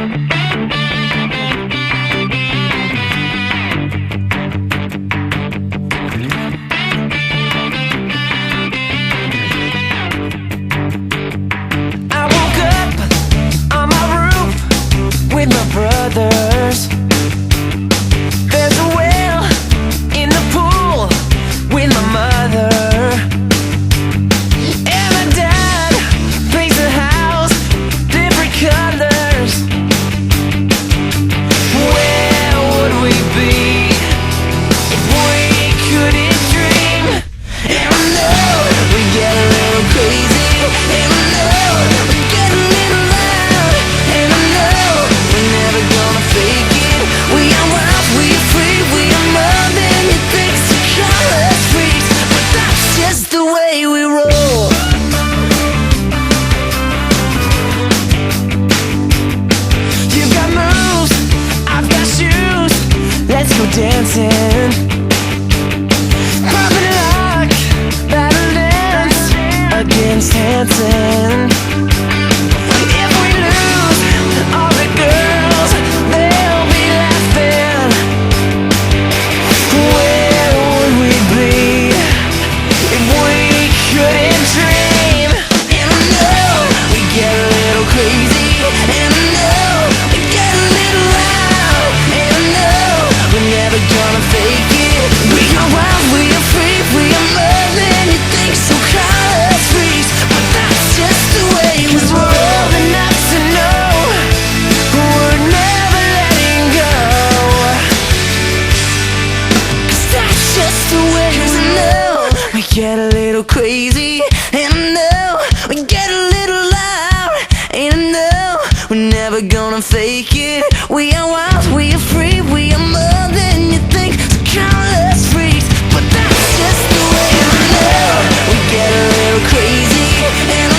I woke up on my roof with my brothers. There's a whale in the pool with my mother. And my dad paints the house different colors. Where would we be if we couldn't dream? And I know we get a little crazy, and I know we get a little loud, and I know we're never gonna fake it. We are wild, we are free, we are more than you think, so call us freaks, but that's just the way we roll. You've got moves, I've got shoes, let's go dancing. Popping lock, battle dance against Hanson. If we lose, all the girls, they'll be laughing. Where would we be if we couldn't dream? And I know we get a little crazy, and I know we get a little loud, and I know we're never gonna fake it. We are wild, we are free, we are more than you think, so call us freaks, but that's just the way we roll. We're old enough to know we're never letting go, 'cause that's just the way we know. We get a little crazy, and I know we get a little loud, and I know we're never gonna fake it. We are wild, we are free, we are more than you think, so call us freaks, but that's just the way we know. We get a little crazy, and